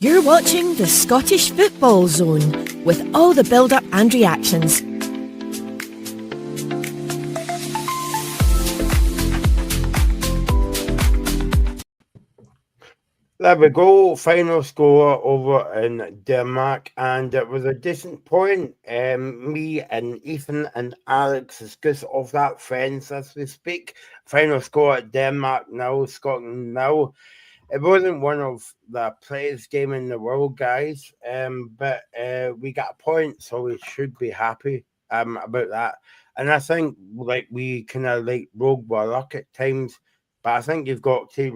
You're watching the Scottish Football Zone with all the build-up and reactions. There we go, final score over in Denmark, and it was a decent point. Me and Ethan and Alex discuss of that, friends, as we speak. Final score at Denmark now, Scotland now. It wasn't one of the players' game in the world, guys, but we got a point, so we should be happy about that. And I think we kind of rogue our luck at times, but I think you've got to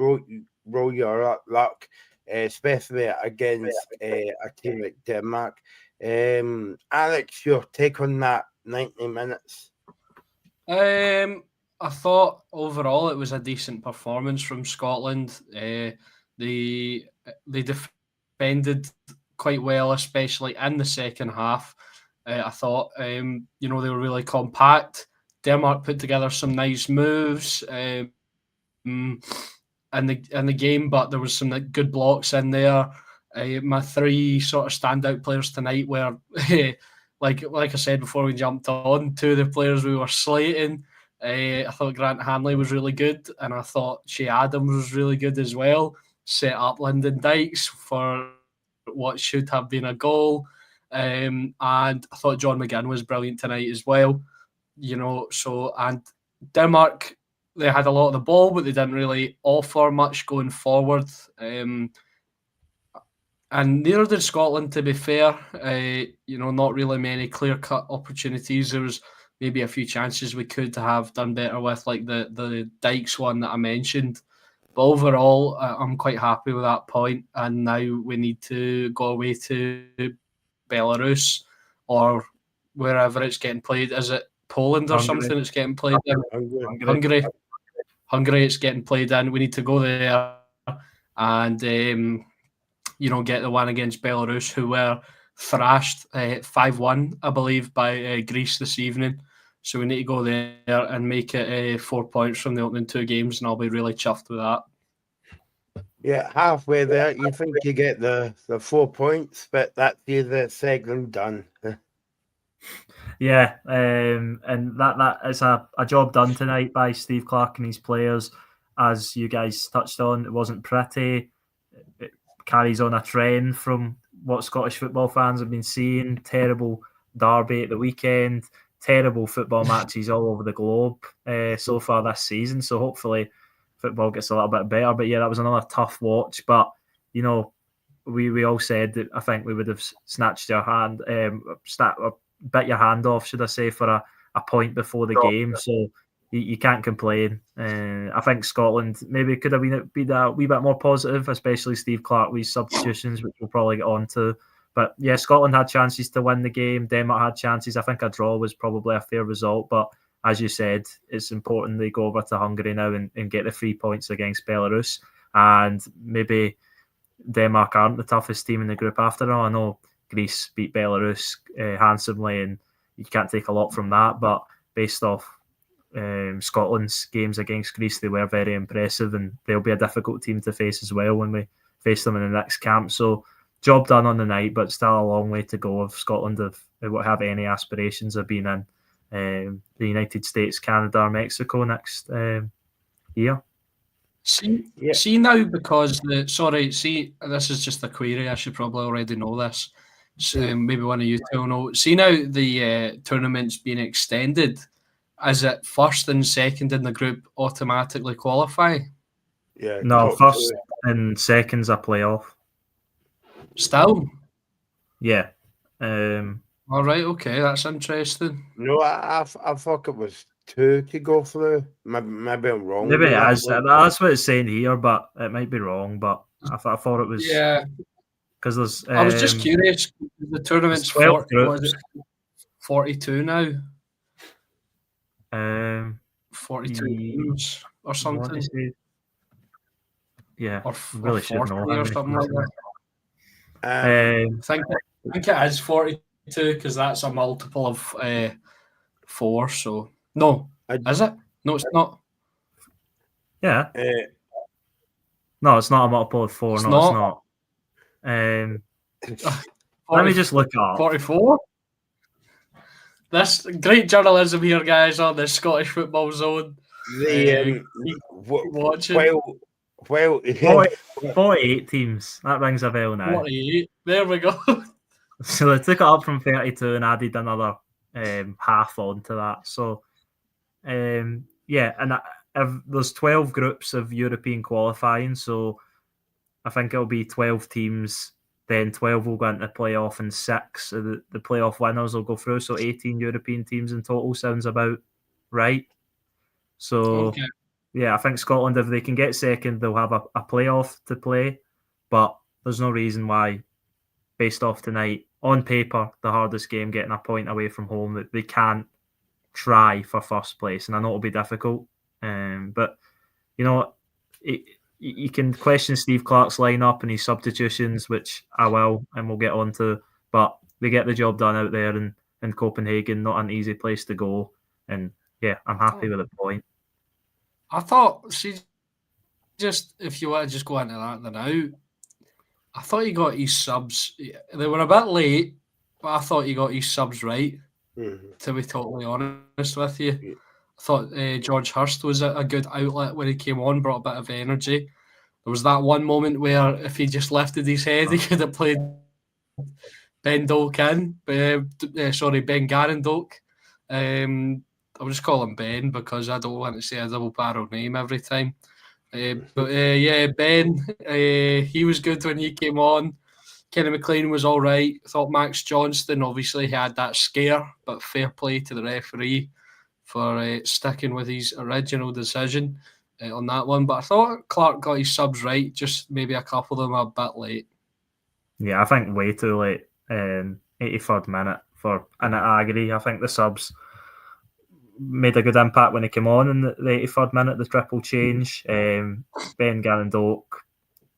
roll your luck, especially against a team like Denmark. Alex, your take on that 90 minutes? I thought overall it was a decent performance from Scotland. They defended quite well, especially in the second half. I thought they were really compact. Denmark put together some nice moves in the game, but there was some good blocks in there. My three sort of standout players tonight were like I said before we jumped on, two of the players we were slating. I thought Grant Hanley was really good, and I thought Shea Adams was really good as well. Set up Lyndon Dykes for what should have been a goal. And I thought John McGinn was brilliant tonight as well. And Denmark, they had a lot of the ball, but they didn't really offer much going forward. And neither did Scotland, to be fair. Not really many clear-cut opportunities. There was maybe a few chances we could have done better with, like the Dykes one that I mentioned. But overall, I'm quite happy with that point. And now we need to go away to Belarus or wherever it's getting played. Is it Poland or something it's getting played in? Hungary it's getting played in. We need to go there and get the one against Belarus, who were thrashed 5-1, I believe, by Greece this evening. So we need to go there and make it 4 points from the opening two games, and I'll be really chuffed with that. Yeah, halfway there. You think you get the 4 points, but that's either said and done. Yeah, and that is a job done tonight by Steve Clarke and his players. As you guys touched on, it wasn't pretty. It carries on a trend from what Scottish football fans have been seeing. Terrible derby at the weekend, terrible football matches all over the globe so far this season. So hopefully football gets a little bit better. But yeah, that was another tough watch. But, we all said that I think we would have snatched your hand, bit your hand off, should I say, for a point before the game. So you can't complain. I think Scotland maybe could have been a wee bit more positive, especially Steve Clarke with substitutions, which we'll probably get on to. But yeah, Scotland had chances to win the game. Denmark had chances. I think a draw was probably a fair result. But as you said, it's important they go over to Hungary now and get the 3 points against Belarus. And maybe Denmark aren't the toughest team in the group after all. I know Greece beat Belarus handsomely, and you can't take a lot from that. But based off Scotland's games against Greece, they were very impressive, and they'll be a difficult team to face as well when we face them in the next camp. So job done on the night, but still a long way to go if Scotland have any aspirations of being in the United States, Canada, or Mexico next year. See now, because this is just a query. I should probably already know this. So, maybe one of you two will know. See now the tournament's being extended. Is it first and second in the group automatically qualify? Yeah. No, first and second's a playoff. Still? Yeah. All right, okay, that's interesting. No, I thought it was two to go through. Maybe I'm wrong. Maybe it is. That's what it's saying here, but it might be wrong. But I thought it was. Yeah. Because there's. I was just curious. The tournament's 42 now. 42 games or something. Yeah, or really should know. Or something like that. I think it is 42 because that's a multiple of 4. So no, is it? No, it's not. Yeah. No, it's not a multiple of 4. It's not. Let me just look it up. 44. This great journalism here, guys, on the Scottish Football Zone. Watching. Well, 48 teams. That rings a bell now. 48. There we go. So they took it up from 32 and added another half onto that. So, yeah, and there's 12 groups of European qualifying. So I think it'll be 12 teams. Then 12 will go into the playoff, and 6 of the playoff winners will go through. So 18 European teams in total sounds about right. So, Okay. yeah, I think Scotland, if they can get second, they'll have a playoff to play. But there's no reason why, based off tonight, on paper, the hardest game, getting a point away from home, that they can't try for first place. And I know it'll be difficult. But, you know, you can question Steve Clarke's lineup and his substitutions, which I will, and we'll get on to. But they get the job done out there in Copenhagen, not an easy place to go. And, yeah, I'm happy with the point. I thought, if you want to just go into that now, I thought he got his subs. They were a bit late, but I thought he got his subs right, to be totally honest with you. Yeah. I thought George Hurst was a good outlet when he came on, brought a bit of energy. There was that one moment where if he just lifted his head, he could have played Ben Doak Ben Garendoak. I'll just call him Ben because I don't want to say a double-barrel name every time. Yeah, Ben, he was good when he came on. Kenny McLean was all right. I thought Max Johnston, obviously, he had that scare, but fair play to the referee for sticking with his original decision on that one. But I thought Clarke got his subs right, just maybe a couple of them a bit late. Yeah, I think way too late. 83rd minute and I agree. I think the subs made a good impact when he came on in the 83rd minute, the triple change. Ben Garendoak,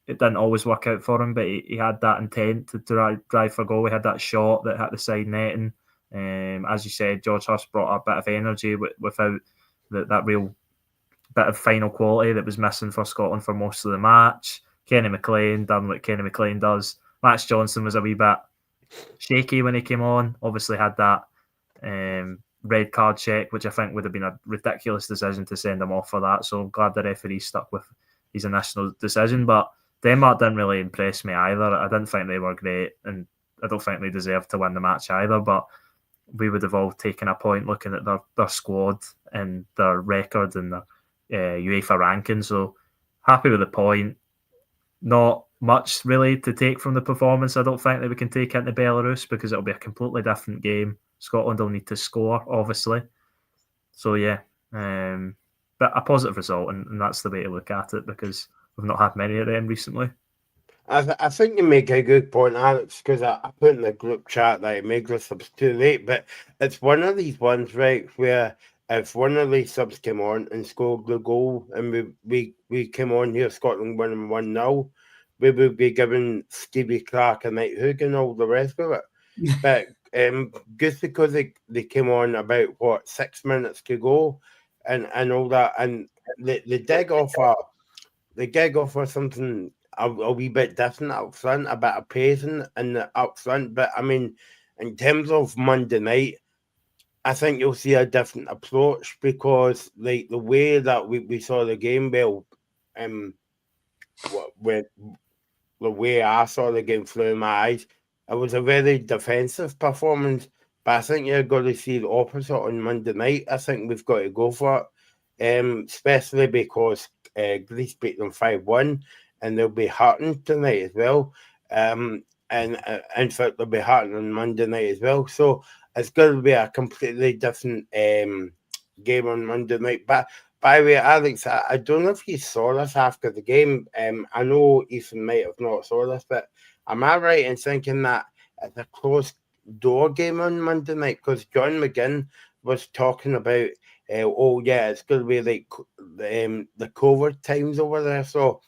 it didn't always work out for him, but he had that intent to drive for goal. He had that shot that hit the side netting. As you said, George Hurst brought a bit of energy without that real bit of final quality that was missing for Scotland for most of the match. Kenny McLean done what Kenny McLean does. Max Johnston was a wee bit shaky when he came on. Obviously had that red card check, which I think would have been a ridiculous decision to send him off for that. So I'm glad the referee stuck with his initial decision. But Denmark didn't really impress me either. I didn't think they were great, and I don't think they deserved to win the match either. But we would have all taken a point looking at their squad and their record and their UEFA ranking. So happy with the point. Not much really to take from the performance. I don't think that we can take into Belarus because it'll be a completely different game. Scotland will need to score, obviously. So yeah, but a positive result, and that's the way to look at it because we've not had many of them recently. I think you make a good point, Alex, because I put in the group chat that it makes the subs too late, but it's one of these ones, right, where if one of these subs came on and scored the goal and we came on here, Scotland winning 1-0, we would be giving Stevie Clarke a night hook and all the rest of it. But just because they came on about, 6 minutes to go and all that, and the dig offer something a wee bit different up front, a bit of pacing in the up front. But I mean, in terms of Monday night, I think you'll see a different approach because like the way that we saw the game, with the way I saw the game through my eyes, it was a very defensive performance. But I think you're going to see the opposite on Monday night. I think we've got to go for it, especially because Greece beat them 5-1. And they'll be hurting tonight as well. And in fact, they'll be hurting on Monday night as well. So it's going to be a completely different game on Monday night. But by the way, Alex, I don't know if you saw this after the game. I know Ethan might have not saw this, but am I right in thinking that it's a closed door game on Monday night? Because John McGinn was talking about, it's going to be like the COVID times over there. So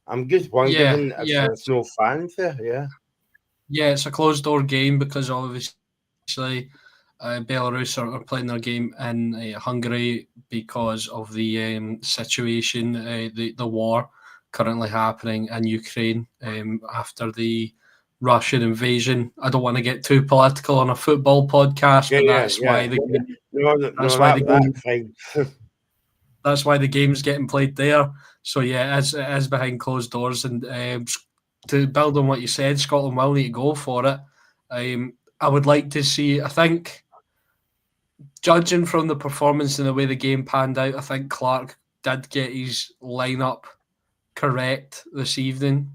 I'm just wondering if there's no fans there. Yeah, it's a closed door game because obviously Belarus are playing their game in Hungary because of the situation, the war currently happening in Ukraine after the Russian invasion. I don't want to get too political on a football podcast, but that's why that's why the game's getting played there. So yeah, it is behind closed doors. And to build on what you said, Scotland will need to go for it. I would like to see. I think, judging from the performance and the way the game panned out, I think Clark did get his lineup correct this evening.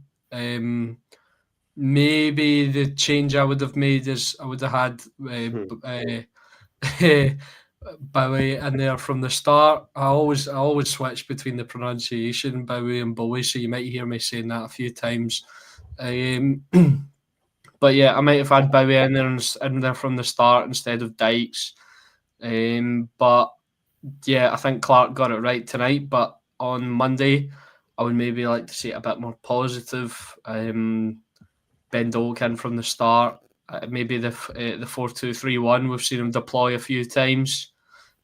Maybe the change I would have made is I would have had Bowie in there from the start. I always switch between the pronunciation Bowie and Bowie, so you might hear me saying that a few times. But yeah, I might have had Bowie in there from the start instead of Dykes. But yeah, I think Clark got it right tonight. But on Monday, I would maybe like to see it a bit more positive. Ben Dolkin from the start. Maybe the 4-2-3-1. We've seen him deploy a few times.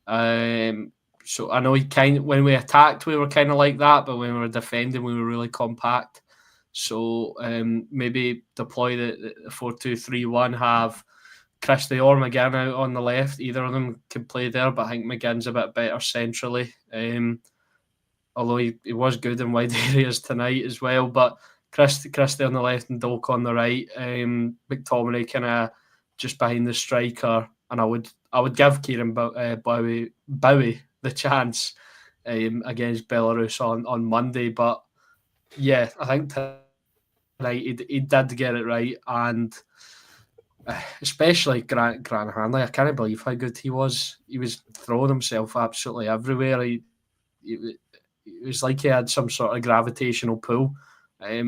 So I know when we attacked, we were kind of like that, but when we were defending, we were really compact. So maybe deploy the 4-2-3-1. Have Christie or McGinn out on the left. Either of them can play there, but I think McGinn's a bit better centrally. Although he was good in wide areas tonight as well, but Christie on the left and Dolk on the right. McTominay kind of just behind the striker, and I would give Kieran Bowie the chance against Belarus on Monday. But yeah, I think tonight he did get it right, and especially Grant Hanley. I can't believe how good he was. He was throwing himself absolutely everywhere. It was like he had some sort of gravitational pull. I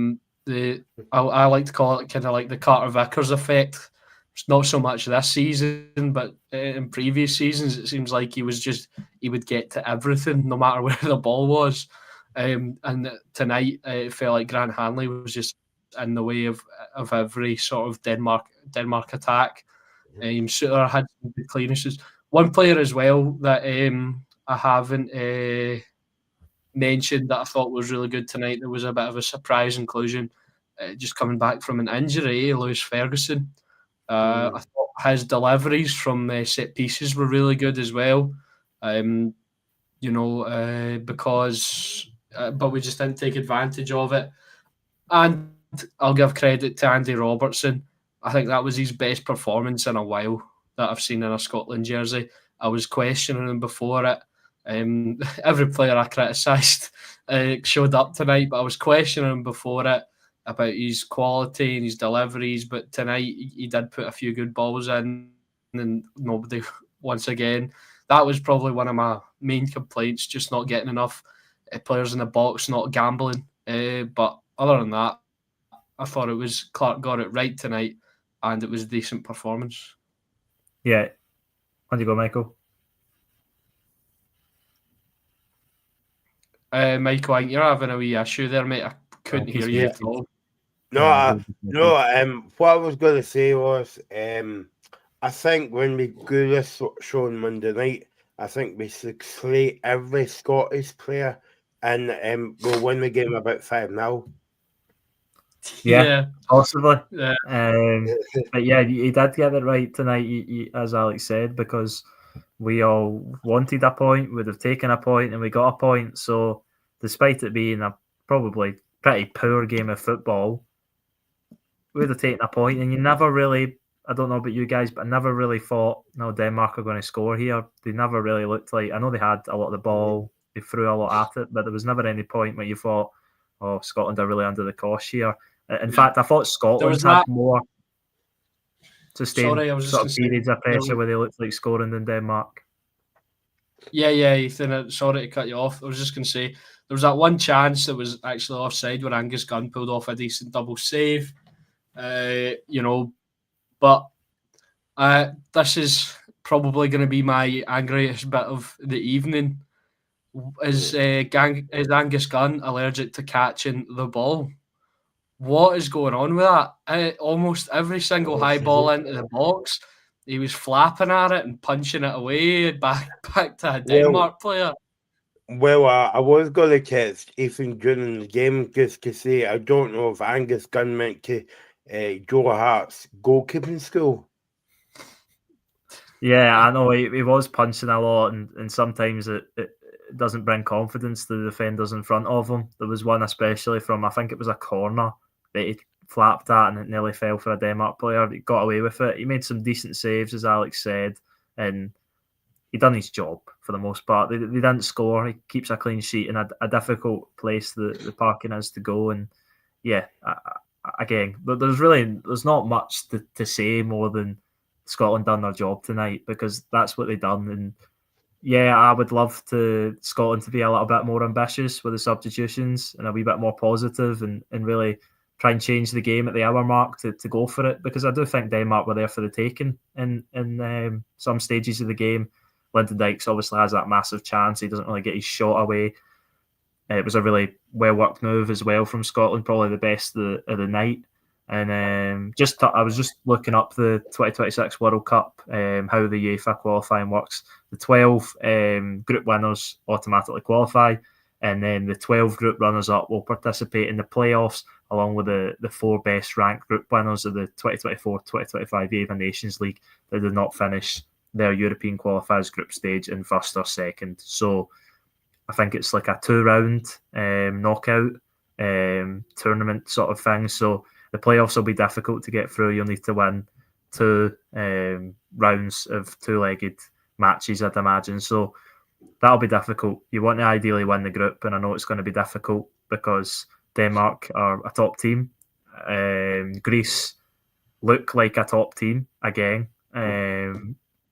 like to call it kind of like the Carter Vickers effect. It's not so much this season, but in previous seasons, it seems like he would get to everything, no matter where the ball was. And tonight, it felt like Grant Hanley was just in the way of every sort of Denmark attack. Suter had some good clearances. One player as well that I haven't mentioned that I thought was really good tonight. There was a bit of a surprise inclusion, just coming back from an injury, Lewis Ferguson. I thought his deliveries from set pieces were really good as well. Because but we just didn't take advantage of it. And I'll give credit to Andy Robertson. I think that was his best performance in a while that I've seen in a Scotland jersey. I was questioning him before it. Every player I criticised showed up tonight, but I was questioning him before it about his quality and his deliveries. But tonight he did put a few good balls in, and nobody, once again, that was probably one of my main complaints, just not getting enough players in the box, not gambling. But other than that, I thought Clark got it right tonight, and it was a decent performance. Yeah. On you go, Michael. Michael, I think you're having a wee issue there, mate. I couldn't hear you at all. What I was going to say was, I think when we do this show on Monday night, I think we should slate every Scottish player, and we'll win the game about 5-0. Yeah, possibly. Yeah. But yeah, he did get it right tonight, as Alex said, because we all wanted a point, would have taken a point, and we got a point. So despite it being a probably pretty poor game of football, we would have taken a point. And you never really, I don't know about you guys, but I never really thought, no, Denmark are going to score here. They never really looked like, I know they had a lot of the ball, they threw a lot at it, but there was never any point where you thought, oh, Scotland are really under the cosh here. In fact, I thought Scotland had more sustained sort of periods of pressure where they looked like scoring than Denmark. Yeah, Ethan, sorry to cut you off. I was just going to say, there was that one chance that was actually offside where Angus Gunn pulled off a decent double save. But this is probably going to be my angriest bit of the evening. Is Angus Gunn allergic to catching the ball? What is going on with that? Almost every single high ball into the box, he was flapping at it and punching it away back to a Denmark player. Well, I was going to catch Ethan during the game just to say I don't know if Angus Gunn meant to Joe Hart's goalkeeping school. Yeah, I know he was punching a lot, and sometimes it doesn't bring confidence to the defenders in front of him. There was one especially from, I think it was a corner that he flapped at and it nearly fell for a Denmark player. He got away with it. He made some decent saves, as Alex said, and he done his job for the most part. They didn't score. He keeps a clean sheet in a difficult place the parking has to go. And yeah, again, there's not much to say more than Scotland done their job tonight, because that's what they done. And yeah, I would love Scotland to be a little bit more ambitious with the substitutions and a wee bit more positive and really try and change the game at the hour mark to go for it, because I do think Denmark were there for the taking in some stages of the game. Lyndon Dykes obviously has that massive chance. He doesn't really get his shot away. It was a really well-worked move as well from Scotland, probably the best of the night. And I was just looking up the 2026 World Cup, how the UEFA qualifying works. The 12 group winners automatically qualify, and then the 12 group runners-up will participate in the playoffs, along with the 4 best-ranked group winners of the 2024-2025 UEFA Nations League that did not finish their European qualifiers group stage in first or second. So I think it's like a 2-round knockout tournament sort of thing. So the playoffs will be difficult to get through. You'll need to win 2 rounds of 2-legged matches, I'd imagine. So that'll be difficult. You want to ideally win the group, and I know it's going to be difficult because Denmark are a top team. Greece look like a top team again.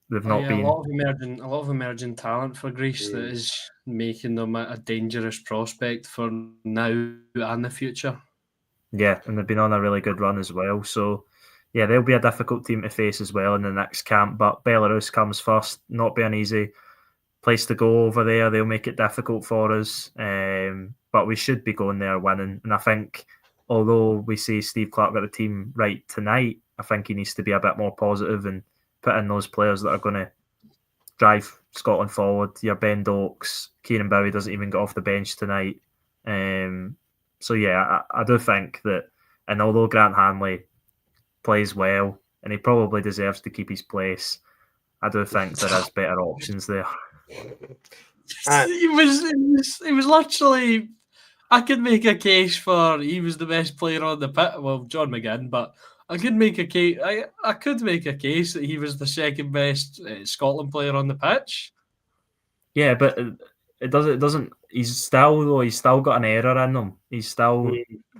They've not been a lot of emerging talent for Greece that is making them a dangerous prospect for now and the future. Yeah, and they've been on a really good run as well. So, yeah, they'll be a difficult team to face as well in the next camp. But Belarus comes first, not be an easy place to go over there. They'll make it difficult for us. But we should be going there winning. And I think, although we see Steve Clarke got the team right tonight, I think he needs to be a bit more positive and put in those players that are going to drive Scotland forward. Your Ben Dokes, Kieran Bowie doesn't even get off the bench tonight. So, yeah, I do think that, and although Grant Hanley plays well, and he probably deserves to keep his place, I do think there is better options there. It was literally, I could make a case for he was the best player on the pitch. Well, John McGinn, but I could make a case. I could make a case that he was the second best Scotland player on the pitch. Yeah, but it doesn't. He's still got an error in him. He's still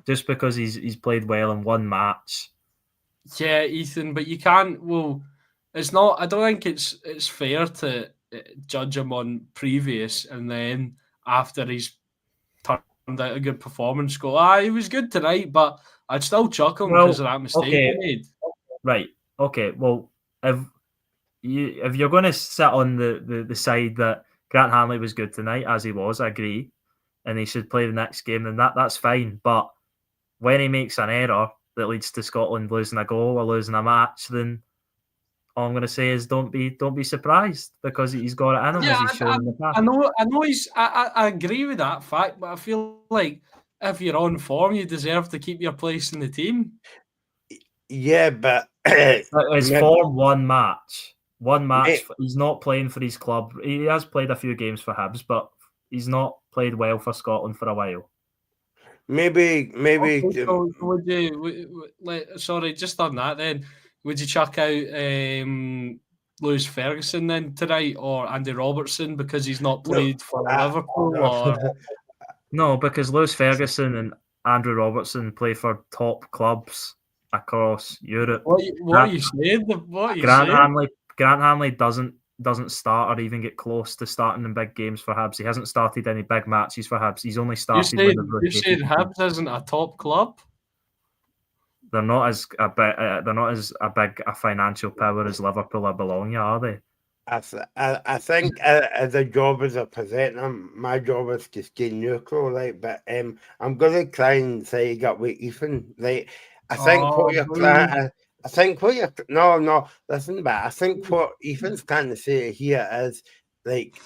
just because he's played well in one match. Yeah, Ethan, but you can't. Well, it's not. I don't think it's fair to judge him on previous and then after he's turned out a good performance, go, he was good tonight, but I'd still chuck him because of that mistake he made. Right. Okay. Well, if you're going to sit on the side that Grant Hanley was good tonight, as he was, I agree, and he should play the next game, then that's fine. But when he makes an error that leads to Scotland losing a goal or losing a match, then all I'm going to say is don't be surprised, because he's got it in him, as he's shown in the past. I know I agree with that fact, but I feel like if you're on form, you deserve to keep your place in the team. Yeah, but it's form one match. One match. He's not playing for his club. He has played a few games for Hibs, but he's not played well for Scotland for a while. Maybe. Okay, so would you? Sorry, just on that then. Would you chuck out Lewis Ferguson then tonight, or Andy Robertson because he's not played for Liverpool? Or... No, because Lewis Ferguson and Andrew Robertson play for top clubs across Europe. What are you saying? Grant Hanley doesn't start or even get close to starting in big games for Hibs. He hasn't started any big matches for Hibs. He's only started. You're saying Hibs isn't a top club? They're not as a big a financial power as Liverpool or Bologna, are they? I think as a job as a presenter, my job is to stay neutral, right? But I'm gonna try and side up with Ethan, right? I think what Ethan's trying to say here is like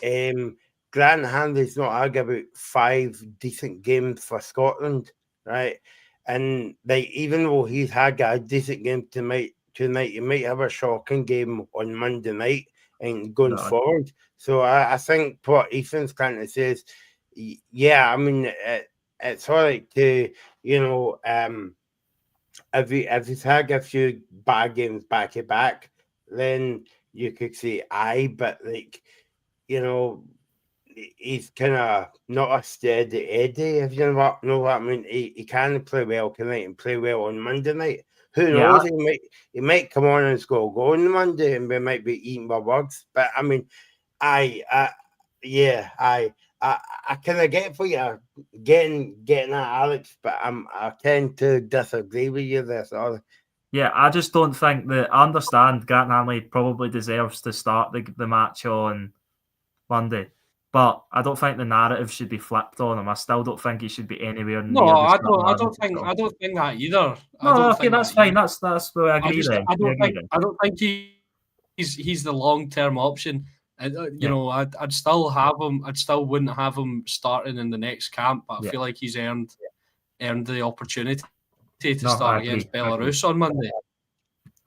Grant Hanley's not arguing about 5 decent games for Scotland, right? And like, even though he's had a decent game tonight, he might have a shocking game on Monday night and going forward. So I think what Ethan's trying to say is, yeah, I mean, it's all right to, if he's had a few bad games back to back, then you could say aye, but like, he's kind of not a steady Eddie, if you know what I mean. He can play well tonight and play well on Monday night. Who knows? He might come on and score a goal on Monday, and we might be eating my words. But I mean, I kind of get for you getting at Alex, but I tend to disagree with you there. Sorry. Yeah, I just don't think that. I understand Grant Hanley probably deserves to start the match on Monday, but I don't think the narrative should be flipped on him. I still don't think he should be anywhere near. No, I don't think that either. No, okay, that's fine. That's where I agree. I don't think he's the long-term option. I'd still have him. I'd still wouldn't have him starting in the next camp. But I feel like he's earned the opportunity to start against Belarus on Monday.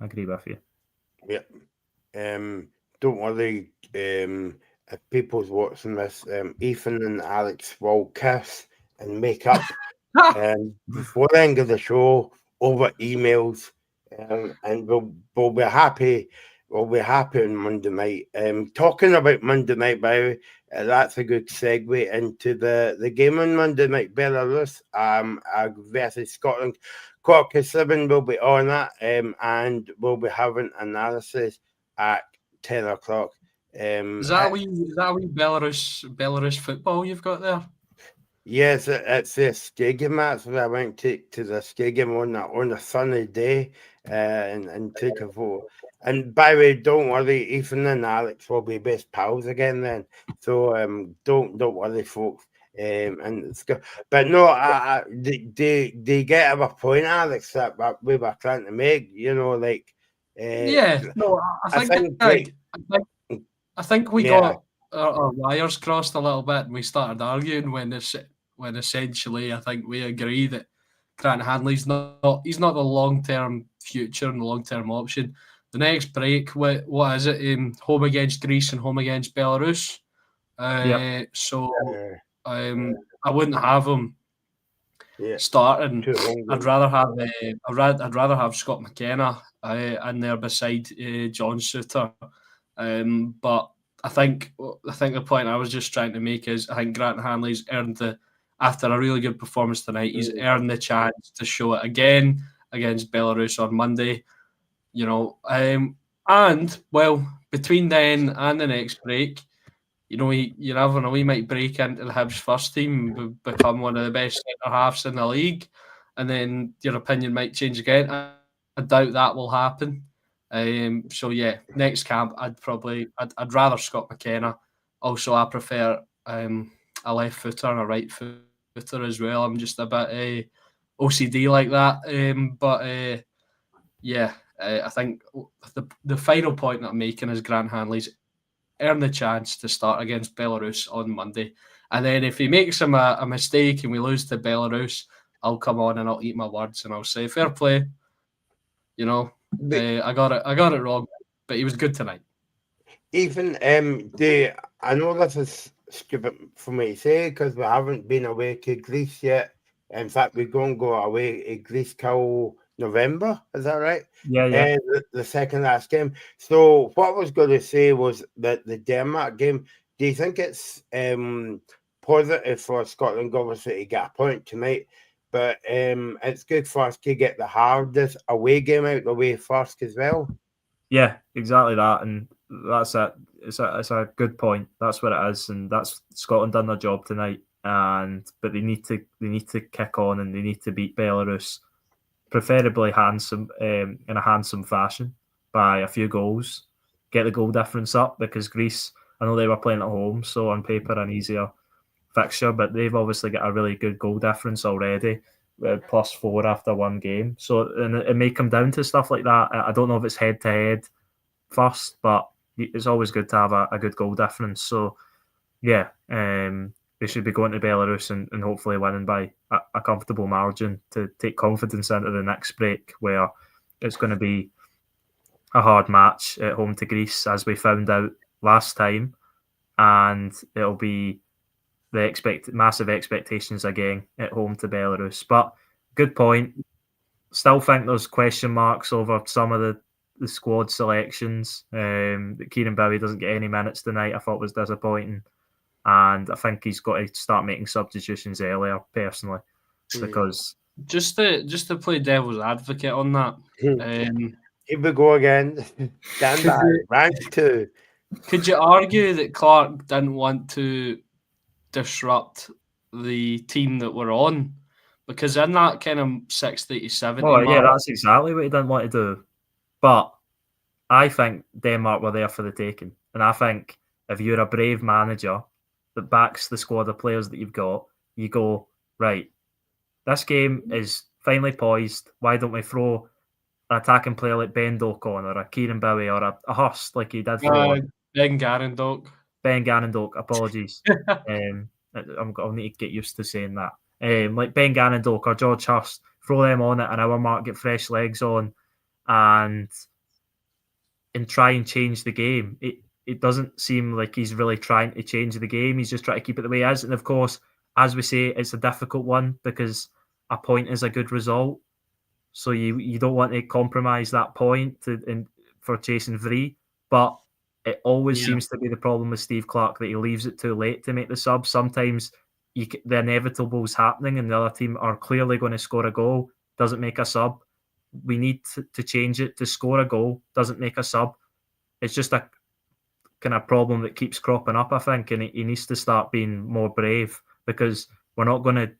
I agree with you. Yeah. Don't worry. If people's watching this, Ethan and Alex will kiss and make up before the end of the show over emails, and we'll be happy. We'll be happy on Monday night. Talking about Monday night, by the way, that's a good segue into the game on Monday night. Belarus versus Scotland. 7:15 will be on that, and we'll be having analysis at 10 o'clock. Is that a wee Belarus football you've got there? Yes, it's a stadium match. I went to the stadium on a sunny day and took a photo. And by the way, don't worry, Ethan and Alex will be best pals again then. So don't worry, folks. And it's good. But no, they get a point, Alex, that we were trying to make. I think we got our wires crossed a little bit, and we started arguing when essentially I think we agree that Grant Hanley's he's not the long-term future and the long-term option. The next break, what is it? Home against Greece and home against Belarus. So I wouldn't have him starting. I'd rather have Scott McKenna in there beside John Suter. But I think the point I was just trying to make is I think Grant Hanley's earned after a really good performance tonight, he's earned the chance to show it again against Belarus on Monday. And between then and the next break, you never know, he might break into the Hibs first team, become one of the best centre halves in the league, and then your opinion might change again. I doubt that will happen. Next camp, I'd rather Scott McKenna. Also, I prefer a left footer and a right footer as well. I'm just a bit OCD like that. I think the final point that I'm making is Grant Hanley's earned the chance to start against Belarus on Monday, and then if he makes a mistake and we lose to Belarus, I'll come on and I'll eat my words and I'll say fair play. I got it wrong, but he was good tonight. Even I know this is stupid for me to say because we haven't been away to Greece yet. In fact, we're going to go away to Greece till November. Is that right? Yeah. The second last game. So what I was going to say was that the Denmark game. Do you think it's positive for Scotland, obviously, to get a point tonight? But it's good for us to get the hardest away game out the way first as well. Yeah, exactly that, and that's it. It's a good point. That's what it is, and that's Scotland done their job tonight. But they need to kick on and they need to beat Belarus, preferably in a handsome fashion by a few goals. Get the goal difference up because Greece, I know they were playing at home, so on paper an easier fixture, but they've obviously got a really good goal difference already, +4 after one game. So and it may come down to stuff like that. I don't know if it's head to head first, but it's always good to have a good goal difference. So yeah, they should be going to Belarus and hopefully winning by a comfortable margin to take confidence into the next break, where it's going to be a hard match at home to Greece, as we found out last time, and it'll be massive expectations again at home to Belarus. But good point. Still think there's question marks over some of the squad selections. That Kieran Bowie doesn't get any minutes tonight, I thought was disappointing. And I think he's got to start making substitutions earlier, personally, because just to play devil's advocate on that. Here we go again. Stand by. Rank 2. Could you argue that Clark didn't want to disrupt the team that we're on? Because in that kind of 60 to 70 well, yeah, mark, that's exactly what he didn't want to do. But I think Denmark were there for the taking. And I think if you're a brave manager that backs the squad of players that you've got, you go, right, this game is finally poised. Why don't we throw an attacking player like Ben Doak on, or a Kieran Bowie, or a Hurst like he did for Ben Garendonk. Ben Garendonk, apologies. I'll need to get used to saying that. Like Ben Garendonk or George Hurst, throw them on at an hour mark, get fresh legs on, and try and change the game. It doesn't seem like he's really trying to change the game. He's just trying to keep it the way it is. And of course, as we say, it's a difficult one because a point is a good result. So you don't want to compromise that point for chasing Vree. But it always seems to be the problem with Steve Clark that he leaves it too late to make the sub. Sometimes the inevitable is happening and the other team are clearly going to score a goal, doesn't make a sub. We need to change it to score a goal, doesn't make a sub. It's just a kind of problem that keeps cropping up, I think, and he needs to start being more brave because we're not going to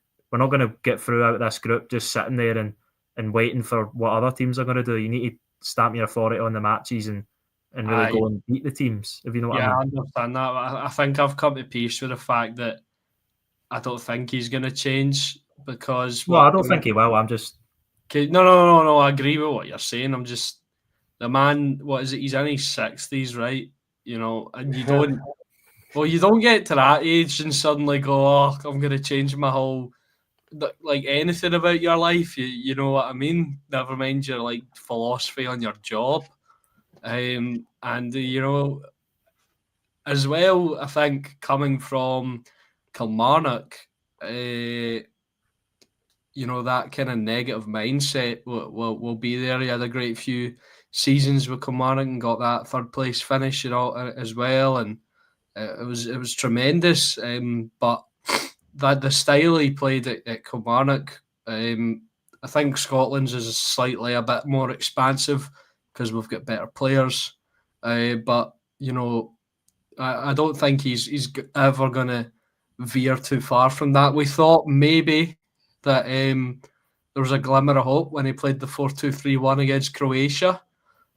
get through out of this group just sitting there and waiting for what other teams are going to do. You need to stamp your authority on the matches and really go and beat the teams, if you know what I mean. Yeah, I understand that. I think I've come to peace with the fact that I don't think he's going to change because... No, I don't think he will. I'm just... No, I agree with what you're saying. I'm just... The man, what is it? He's in his 60s, right? You know, and you don't... Well, you don't get to that age and suddenly go, oh, I'm going to change my whole... Like anything about your life, you know what I mean? Never mind your like philosophy on your job. And, you know, as well, I think coming from Kilmarnock, you know, that kind of negative mindset will be there. He had a great few seasons with Kilmarnock and got that third place finish, you know, as well. And it was tremendous. But that the style he played at Kilmarnock, I think Scotland's is slightly a bit more expansive because we've got better players. But, you know, I don't think he's ever going to veer too far from that. We thought maybe that there was a glimmer of hope when he played the 4-2-3-1 against Croatia.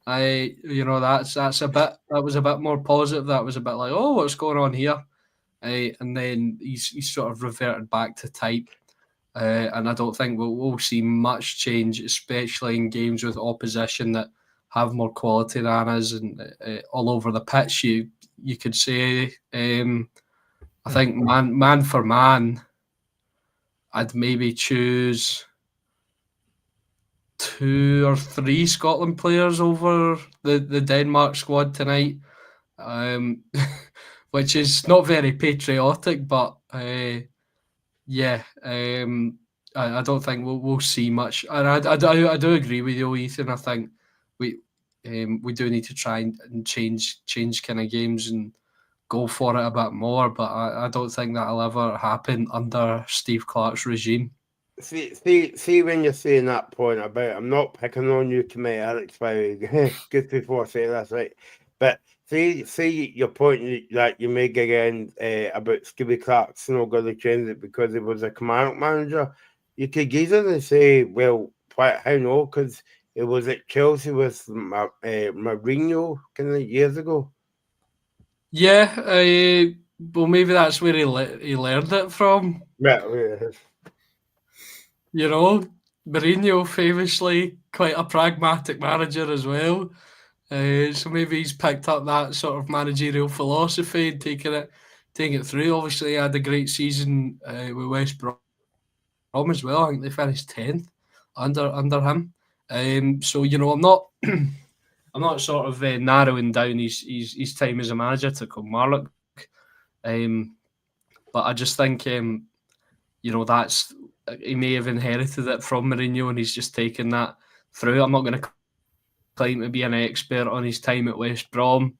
You know, that was a bit more positive. That was a bit like, oh, what's going on here? And then he's sort of reverted back to type. And I don't think we'll see much change, especially in games with opposition that have more quality than us and all over the pitch. You could say, I think man for man, I'd maybe choose 2 or 3 Scotland players over the Denmark squad tonight, which is not very patriotic, but I don't think we'll see much. And I do agree with you, Ethan. I think we do need to try and change kind of games and go for it a bit more, but I don't think that'll ever happen under Steve Clark's regime. See when you're saying that point about, I'm not picking on you tonight, Alex, by the way, just before I say that's right. But see your point that you make again about Stevie Clark's not going to change it because he was a Kilmarnock manager. You could easily say, well, how no? Because it was at Chelsea with Mourinho kind of years ago. Yeah, well, maybe that's where he learned it from. Yeah. You know, Mourinho famously quite a pragmatic manager as well. So maybe he's picked up that sort of managerial philosophy and taken take it through. Obviously, he had a great season with West Brom as well. I think they finished 10th under him. So I'm not I'm not sort of narrowing down his time as a manager to Kilmarnock. But I just think that's he may have inherited it from Mourinho and he's just taken that through. I'm not going to claim to be an expert on his time at West Brom.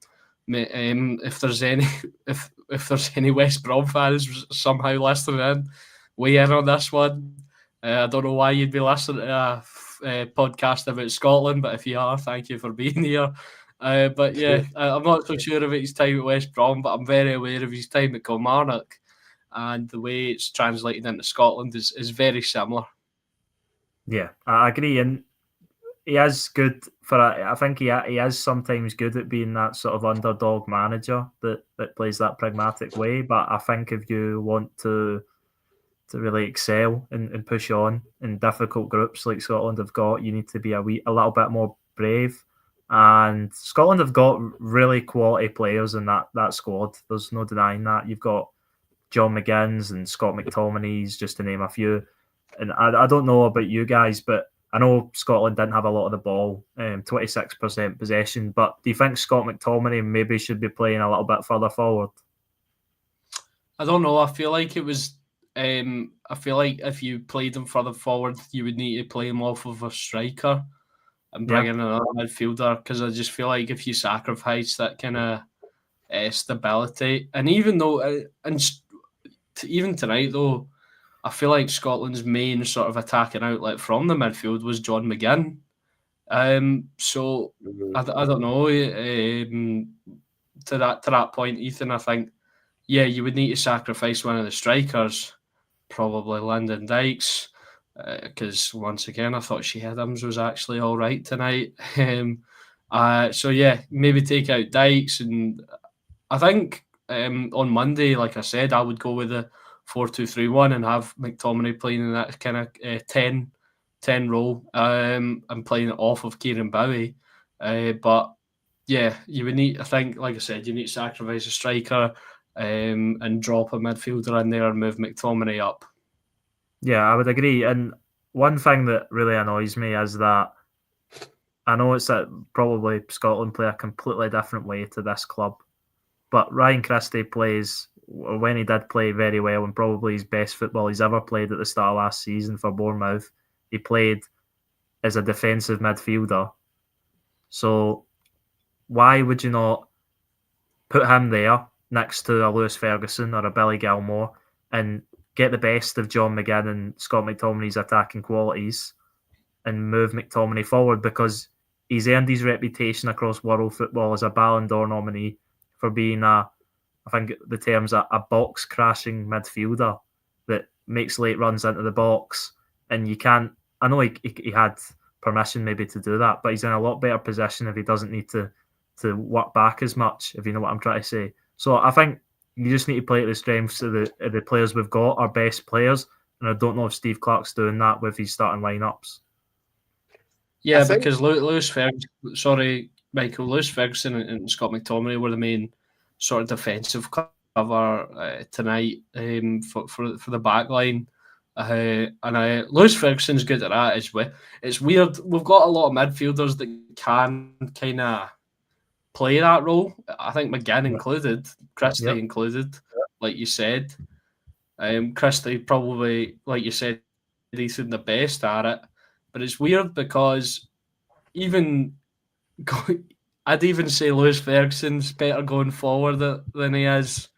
If there's any West Brom fans somehow listening weigh in on this one. I don't know why you'd be listening to a podcast about Scotland, but if you are, thank you for being here. But yeah, I'm not so sure about his time at West Brom, but I'm very aware of his time at Kilmarnock, and the way it's translated into Scotland is very similar. Yeah, I agree, and he is good for. I think he is sometimes good at being that sort of underdog manager that plays that pragmatic way. But I think if you want to really excel and push on in difficult groups like Scotland have got, you need to be a little bit more brave. And Scotland have got really quality players in that squad. There's no denying that. You've got John McGinns and Scott McTominay's, just to name a few. And I don't know about you guys, but I know Scotland didn't have a lot of the ball, 26% possession. But do you think Scott McTominay maybe should be playing a little bit further forward? I don't know. I feel like it was. I feel like if you played him further forward, you would need to play him off of a striker and bring in another midfielder, because I just feel like if you sacrifice that kind of stability, and even though, even tonight though, I feel like Scotland's main sort of attacking outlet from the midfield was John McGinn. So I don't know. To that point, Ethan, I think you would need to sacrifice one of the strikers, probably Lyndon Dykes, because once again I thought Shea Adams was actually all right tonight. So maybe take out Dykes, and I think on Monday, like I said, I would go with the 4-2-3-1 and have McTominay playing in that kind of 10 role, and playing it off of Kieran Bowie. But yeah, you would need, I think, like I said, you need to sacrifice a striker and drop a midfielder in there and move McTominay up. Yeah, I would agree. And one thing that really annoys me is that I know it's that probably Scotland play a completely different way to this club, but Ryan Christie plays, when he did play very well, and probably his best football he's ever played at the start of last season for Bournemouth, he played as a defensive midfielder. So why would you not put him there next to a Lewis Ferguson or a Billy Gilmore and get the best of John McGinn and Scott McTominay's attacking qualities and move McTominay forward, because he's earned his reputation across world football as a Ballon d'Or nominee for being I think the term's a box crashing midfielder that makes late runs into the box. And you can't, I know he had permission maybe to do that, but he's in a lot better position if he doesn't need to work back as much, if you know what I'm trying to say. So I think you just need to play to the strengths of the players we've got, our best players. And I don't know if Steve Clarke's doing that with his starting lineups. Yeah, because Lewis Ferguson, Lewis Ferguson and Scott McTominay were the main sort of defensive cover tonight for the back line. And Lewis Ferguson's good at that as well. It's weird. We've got a lot of midfielders that can kind of play that role. I think McGinn included, Christie included, like you said. Christie probably, like you said, he's the best at it. But it's weird because I'd even say Lewis Ferguson's better going forward than he is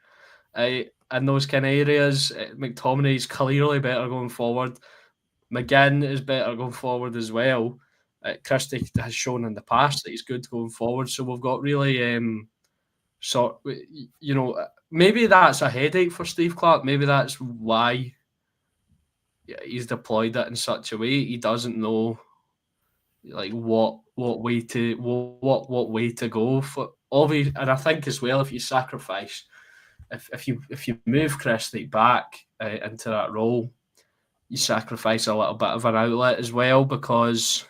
in those kind of areas. McTominay's clearly better going forward. McGinn is better going forward as well. Christie has shown in the past that he's good going forward. So we've got really maybe that's a headache for Steve Clarke. Maybe that's why he's deployed it in such a way. He doesn't know like what way to go for. Obviously, and I think as well, if you sacrifice, if you move Christie back into that role, you sacrifice a little bit of an outlet as well, because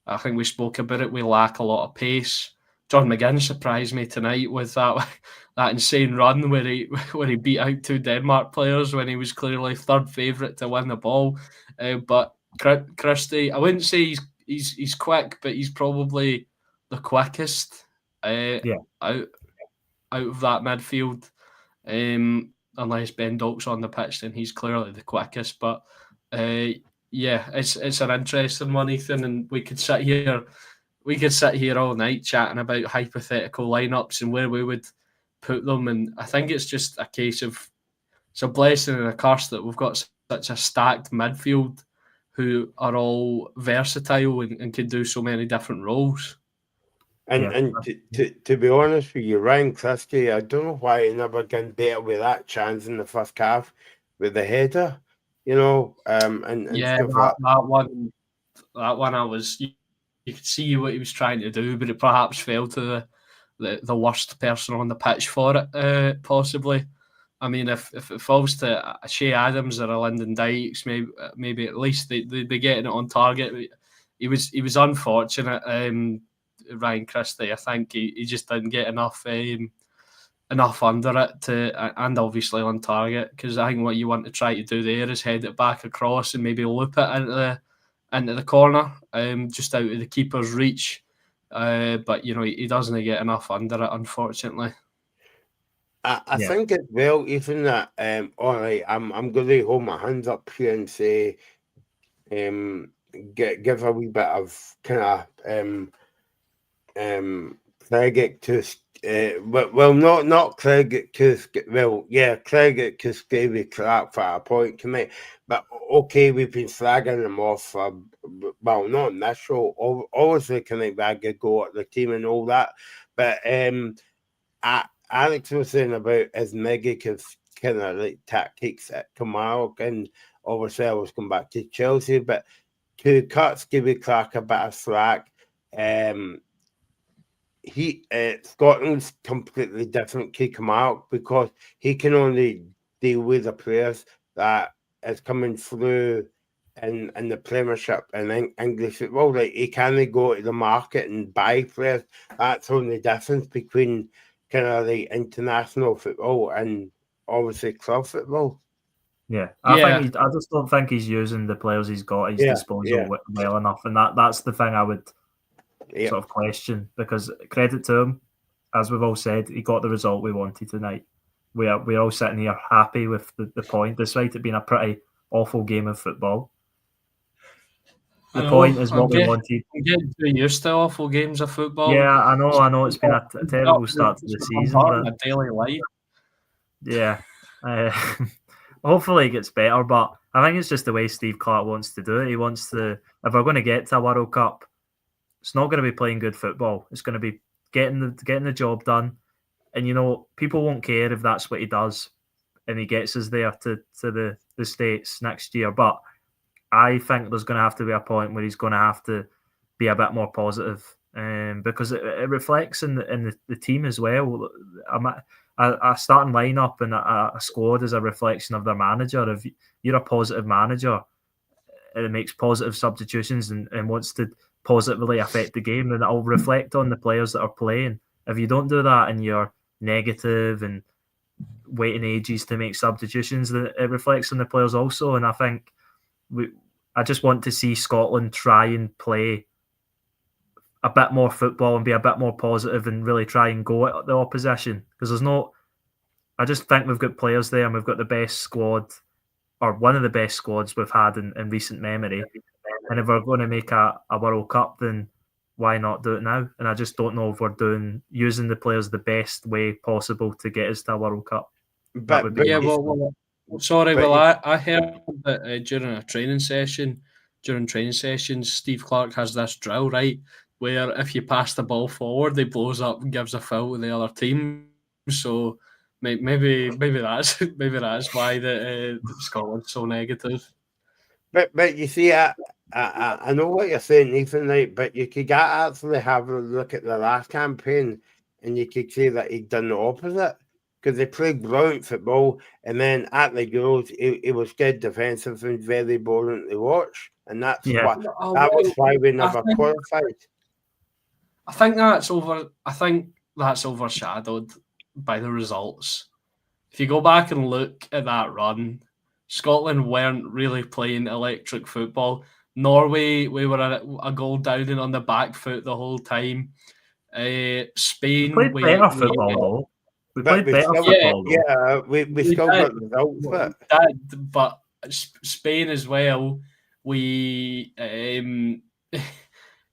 I think we spoke about it. We lack a lot of pace. John McGinn surprised me tonight with that insane run where he beat out 2 Denmark players when he was clearly third favourite to win the ball. But Christie, I wouldn't say he's quick, but he's probably the quickest out of that midfield. Unless Ben Doak's on the pitch, then he's clearly the quickest. But it's an interesting one, Ethan, and we could sit here all night chatting about hypothetical lineups and where we would put them. And I think it's just a case of it's a blessing and a curse that we've got such a stacked midfield who are all versatile and can do so many different roles. And to be honest with you, Ryan Christie, I don't know why he never got better with that chance in the first half with the header, and that one you could see what he was trying to do, but it perhaps fell to the worst person on the pitch for it, possibly. I mean, if it falls to Shea Adams or a Lyndon Dykes, maybe at least they getting it on target. He was unfortunate. Ryan Christie, I think he just didn't get enough under it and obviously on target, because I think what you want to try to do there is head it back across and maybe loop it into the corner, just out of the keeper's reach. But he doesn't get enough under it, unfortunately. I think as well, even that. All right, I'm going to hold my hands up here and say, give a wee bit of kind of credit to not credit to credit to Stevie Clark for a point to make. But okay, we've been slagging them off for not in this show. Obviously, can I bag a go at the team and all that. But Alex was saying about his negative kind of like tactics at Kilmarnock, and obviously I was going back to Chelsea, but to cut Stevie Clark a bit of slack, Scotland's completely different to Kilmarnock because he can only deal with the players that is coming through in the Premiership and English football. Like, he can't go to the market and buy players. That's the only difference between kind of the international football and obviously club football. I just don't think he's using the players he's got at his disposal well enough, and that's the thing I would sort of question, because credit to him, as we've all said, he got the result we wanted tonight. We're all sitting here happy with the point, despite it being a pretty awful game of football. The point is what we wanted. I'm getting too used to awful games of football. Yeah, I know. It's been a terrible start to the season. But my daily life. Yeah. Hopefully it gets better, but I think it's just the way Steve Clark wants to do it. He wants to, if we're going to get to a World Cup, it's not going to be playing good football. It's going to be getting the job done. And, people won't care if that's what he does and he gets us there to the States next year. But I think there's going to have to be a point where he's going to have to be a bit more positive, because it reflects in the team as well. A starting lineup and a squad is a reflection of their manager. If you're a positive manager and it makes positive substitutions and wants to positively affect the game, then it'll reflect on the players that are playing. If you don't do that and you're negative and waiting ages to make substitutions, then it reflects on the players also. And I think I just want to see Scotland try and play a bit more football and be a bit more positive and really try and go at the opposition, because I just think we've got players there and we've got the best squad, or one of the best squads we've had in recent memory. And if we're going to make a World Cup, then why not do it now? And I just don't know if we're using the players the best way possible to get us to a World Cup. I heard that during training sessions, Steve Clark has this drill, right, where if you pass the ball forward, he blows up and gives a foul to the other team. So maybe that's why the Scotland's so negative. But you see, I know what you're saying, Ethan, right? But you could actually have a look at the last campaign, and you could say that he'd done the opposite, because they played brilliant football, and then at the Euros, it was good defensive and very boring to watch, and that's why we never qualified. I think that's overshadowed by the results. If you go back and look at that run, Scotland weren't really playing electric football. Norway, we were a goal down and on the back foot the whole time. Spain, We played better football though. We played better football though. Yeah, we still got the results for it. But Spain as well, we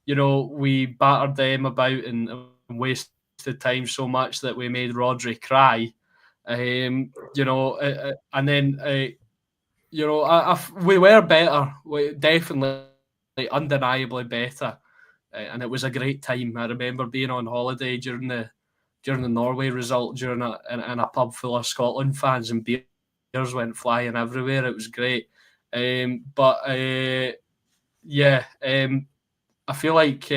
we battered them about and wasted time so much that we made Rodri cry. And then we were better. We definitely, undeniably better, and it was a great time. I remember being on holiday during the Norway result in a pub full of Scotland fans, and beers went flying everywhere. It was great, I feel like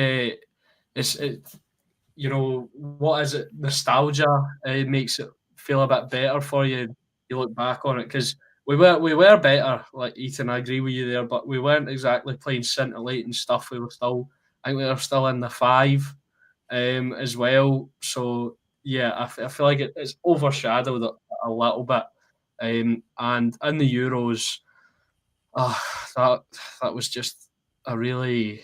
what is it? Nostalgia makes it feel a bit better for you. You look back on it because we were better. Like Ethan, I agree with you there, but we weren't exactly playing scintillating stuff. I think we were still in the 5 as well. So yeah, I feel like it's overshadowed a little bit. And in the Euros, that was just a really.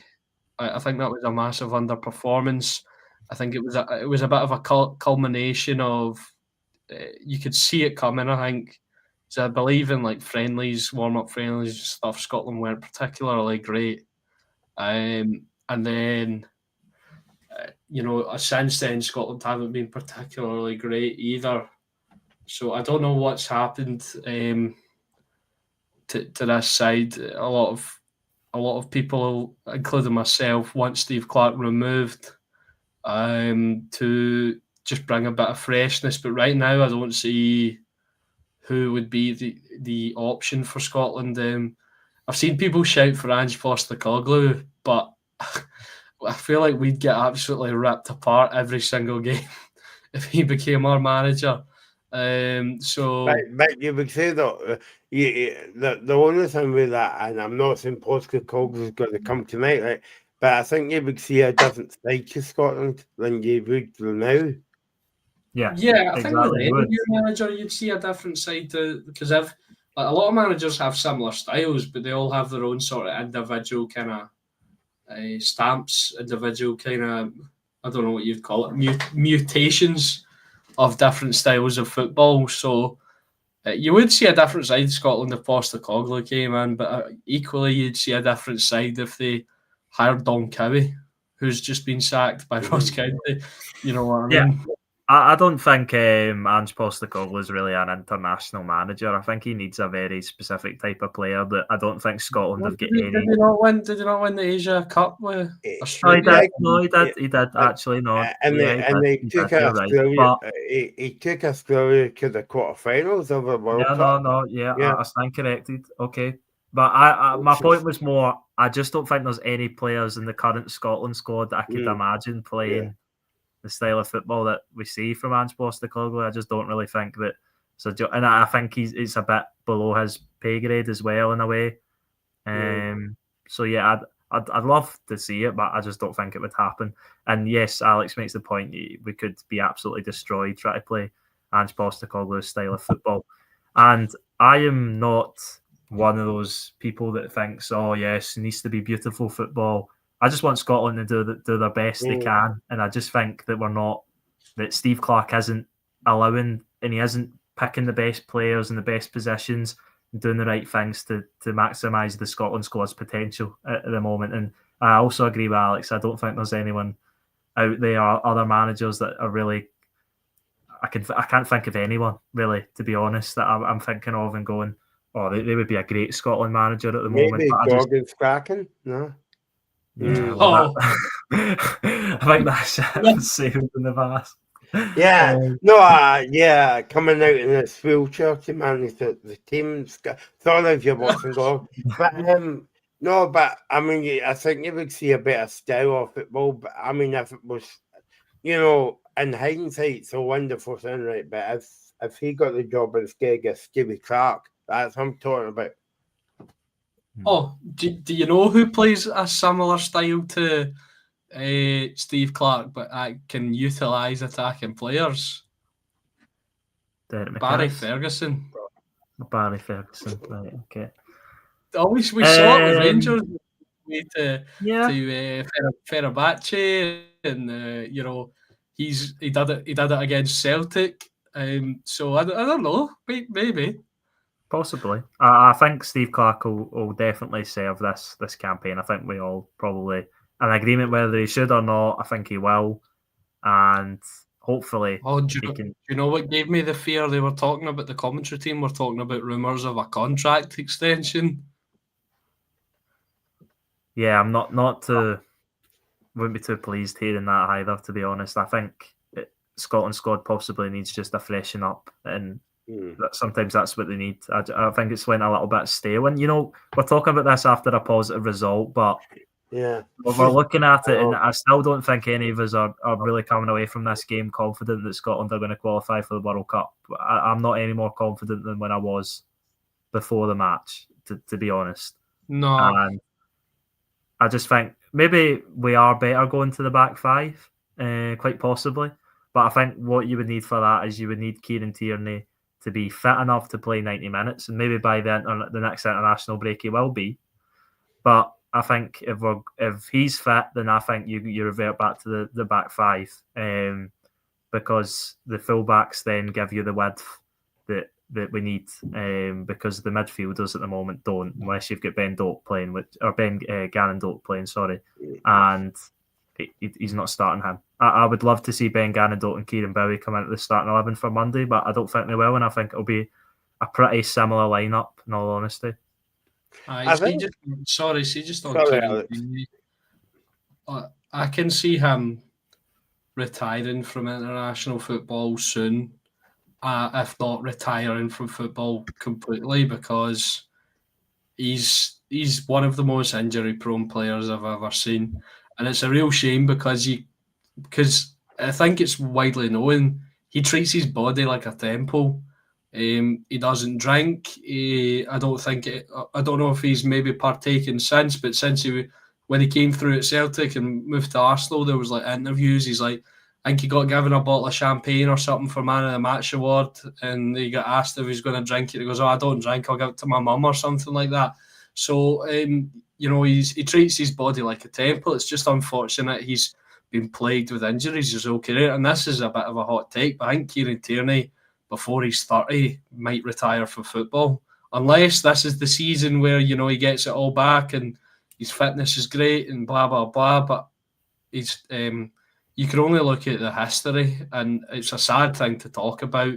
I think that was a massive underperformance. I think it was a bit of a culmination of you could see it coming. I think, so I believe in like friendlies, warm up friendlies and stuff. Scotland weren't particularly great, and then since then Scotland haven't been particularly great either. So I don't know what's happened to this side. A lot of people, including myself, want Steve Clarke removed to just bring a bit of freshness. But right now, I don't see who would be the option for Scotland. I've seen people shout for Ange Postecoglou, but I feel like we'd get absolutely ripped apart every single game if he became our manager. But you would say that the only thing with that, and I'm not saying Postecoglou is going to come tonight, right? But I think you would see a different side to Scotland than you would now. Yeah, I think with any new manager, you'd see a different side to, because a lot of managers have similar styles, but they all have their own sort of individual kind of stamps, individual kind of, I don't know what you'd call it, mutations of different styles of football. So you would see a different side of Scotland if Postecoglou came in, but equally you'd see a different side if they hired Don Cowie, who's just been sacked by Ross County. You know what I mean? I don't think Ange Postecoglou is really an international manager. I think he needs a very specific type of player that I don't think Scotland have got any. Did he not win the Asia Cup with Australia? He did actually not. He took Australia to the quarterfinals of the World Cup. I stand corrected. Okay, but my point was more, I just don't think there's any players in the current Scotland squad that I could imagine playing the style of football that we see from Ange Postecoglou. I just don't really think that. And I think it's a bit below his pay grade as well in a way. So yeah, I'd love to see it, but I just don't think it would happen. And yes, Alex makes the point, we could be absolutely destroyed trying to play Ange Postecoglou's style of football. And I am not one of those people that thinks, oh yes, it needs to be beautiful football. I just want Scotland to do their best they can, and I just think that that Steve Clarke isn't allowing, and he isn't picking the best players in the best positions and doing the right things to maximise the Scotland squad's potential at the moment. And I also agree with Alex. I don't think there's anyone out there, other managers that are really. I can't think of anyone really, to be honest, that I'm thinking of and going, oh, they would be a great Scotland manager at the moment. Maybe Gordon Strachan, no. I think that's sailed in the past. Coming out in this wheelchair to manage the team. Sorry if you're watching, Gordon. But but I mean, I think you would see a better style of football. But I mean, if it was, in hindsight, it's a wonderful thing, right? But if he got the job instead of Stevie Clarke, that's what I'm talking about. Oh, do you know who plays a similar style to Steve Clarke, but can utilise attacking players. Barry Ferguson. Barry Ferguson, right? Okay. Always we saw it with Rangers. To Fenerbahce, and you know he did it against Celtic. So I don't know, maybe. Possibly. I think Steve Clarke will definitely serve this campaign. I think we all probably an agreement whether he should or not. I think he will, and hopefully do you know what gave me the fear? They were talking about, the commentary team were talking about rumours of a contract extension. Yeah, I'm not wouldn't be too pleased hearing that either, to be honest. I think Scotland squad possibly needs just a freshen up, and sometimes that's what they need. I think it's went a little bit stale. And, you know, we're talking about this after a positive result, but yeah, we're looking at it, and I still don't think any of us are really coming away from this game confident that Scotland are going to qualify for the World Cup. I'm not any more confident than when I was before the match, to be honest. No. And I just think maybe we are better going to the back five, quite possibly. But I think what you would need for that is you would need Kieran Tierney to be fit enough to play 90 minutes, and maybe by the next international break he will be. But I think if he's fit, then I think you revert back to the back five, because the fullbacks then give you the width that we need, because the midfielders at the moment don't, unless you've got Ben Doak playing Gannon Doak playing, and he's not starting him. I would love to see Ben Gannon Doak and Kieran Bowie come into the starting 11 for Monday, but I don't think they will, and I think it'll be a pretty similar lineup, in all honesty. I can see him retiring from international football soon, if not retiring from football completely, because he's one of the most injury-prone players I've ever seen, and it's a real shame because I think it's widely known he treats his body like a temple. He doesn't drink. I don't know if he's maybe partaken since, but when he came through at Celtic and moved to Arsenal, there was like interviews. He's like, I think he got given a bottle of champagne or something for Man of the Match award, and he got asked if he's going to drink it. He goes, "Oh, I don't drink. I'll give it to my mum," or something like that. So, he treats his body like a temple. It's just unfortunate he's been plagued with injuries his whole career, and this is a bit of a hot take, but I think Kieran Tierney, before he's 30, might retire from football, unless this is the season where, he gets it all back and his fitness is great and blah, blah, blah. But he's you can only look at the history, and it's a sad thing to talk about.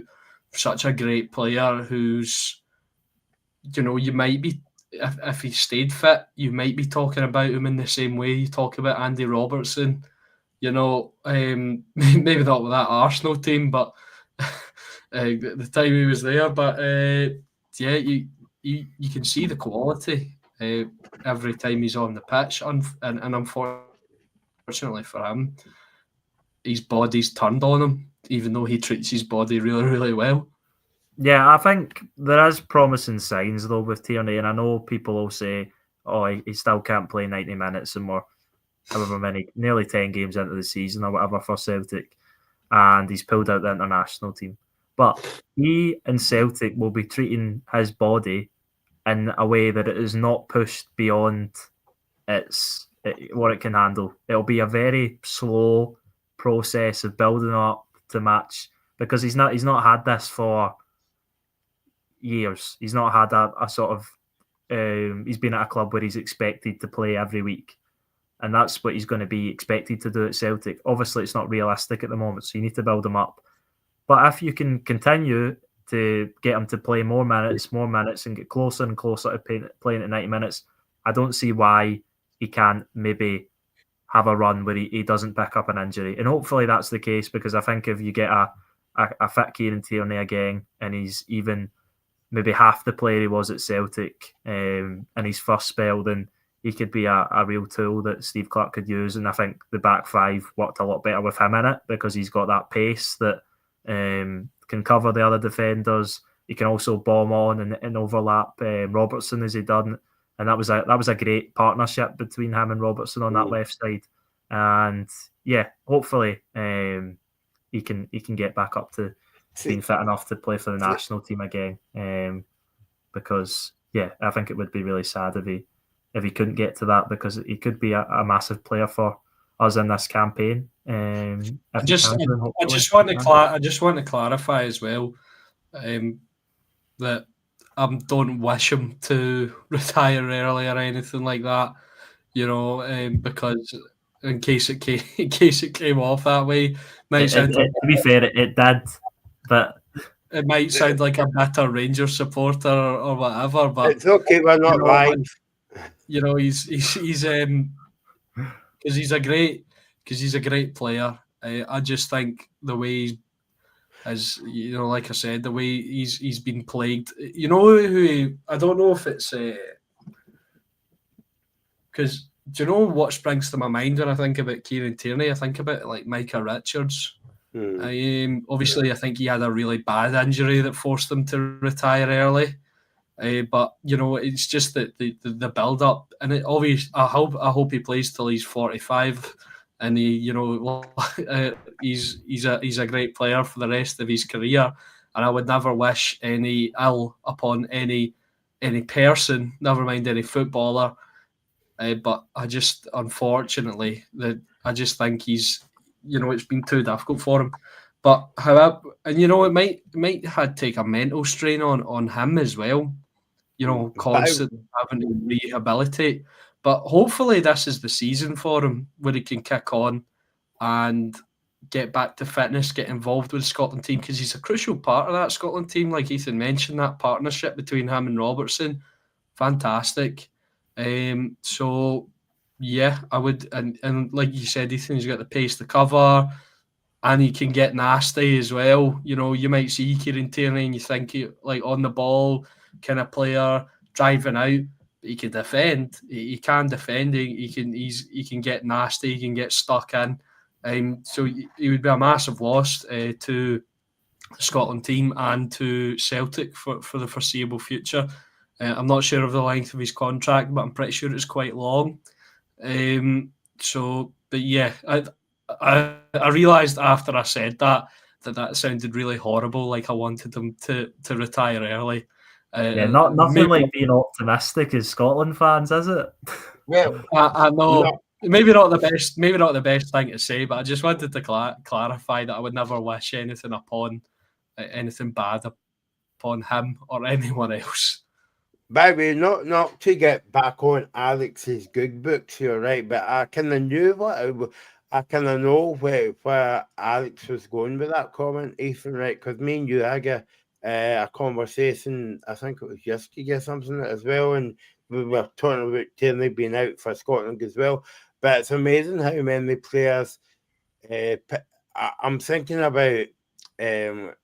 Such a great player who's, you might be, if he stayed fit, you might be talking about him in the same way you talk about Andy Robertson. Maybe not with that Arsenal team, but the time he was there. But you can see the quality every time he's on the pitch, and unfortunately for him, his body's turned on him, even though he treats his body really, really well. Yeah, I think there is promising signs though with Tierney, and I know people will say, "Oh, he still can't play 90 minutes," and we're however many, nearly 10 games into the season or whatever for Celtic, and he's pulled out the international team. But he and Celtic will be treating his body in a way that it is not pushed beyond what it can handle. It'll be a very slow process of building up to match, because he's not had this for years. He's not had a sort of he's been at a club where he's expected to play every week, and that's what he's going to be expected to do at Celtic. Obviously, it's not realistic at the moment, so you need to build him up. But if you can continue to get him to play more minutes, and get closer and closer to playing at 90 minutes, I don't see why he can't maybe have a run where he doesn't pick up an injury. And hopefully that's the case, because I think if you get a fit Kieran Tierney again, and he's even maybe half the player he was at Celtic in his first spell, then he could be a real tool that Steve Clarke could use. And I think the back five worked a lot better with him in it, because he's got that pace that can cover the other defenders. He can also bomb on and overlap Robertson as he done, and that was a great partnership between him and Robertson on that left side. and yeah, hopefully he can get back up to being fit enough to play for the national team again. Because yeah, I think it would be really sad if he couldn't get to that, because he could be a massive player for us in this campaign. I just want to clarify as well that I don't wish him to retire early or anything like that. Because in case it came off that way, to be fair, it did, but it might sound like a bitter Rangers supporter or whatever. But it's okay, we're not live. He's because he's a great player. I just think the way, as like I said, the way he's been plagued. I don't know if it's because do you know what springs to my mind when I think about Kieran Tierney? I think about like Micah Richards. Obviously, I think he had a really bad injury that forced him to retire early. But it's just that the build up, and it obvious. I hope he plays till he's 45, and he's a great player for the rest of his career. And I would never wish any ill upon any person, never mind any footballer. But I just, unfortunately, I just think he's, it's been too difficult for him. But however, and it might have take a mental strain on him as well. Constantly having to rehabilitate. But hopefully this is the season for him where he can kick on and get back to fitness, get involved with the Scotland team, because he's a crucial part of that Scotland team. Like Ethan mentioned, that partnership between him and Robertson, fantastic. So yeah, I would, and like you said, Ethan, he's got the pace to cover, and he can get nasty as well. You might see Kieran Tierney and you think he, like, on the ball kind of player, driving out, but he can defend. He can defend. He can get nasty. He can get stuck in. So he would be a massive loss to the Scotland team and to Celtic for the foreseeable future. I'm not sure of the length of his contract, but I'm pretty sure it's quite long. But yeah, I realised after I said that sounded really horrible. Like I wanted him to retire early. Nothing like being optimistic as Scotland fans, is it? Well, I know. Maybe not the best thing to say, but I just wanted to clarify that I would never wish anything bad upon him or anyone else. By the way, not to get back on Alex's good books here, right? But I kind of knew I kind of know where Alex was going with that comment, Ethan, right? Because me and you had a conversation, I think it was yesterday or something as well, and we were talking about Tierney being out for Scotland as well. But it's amazing how many players. I'm thinking about, Ethan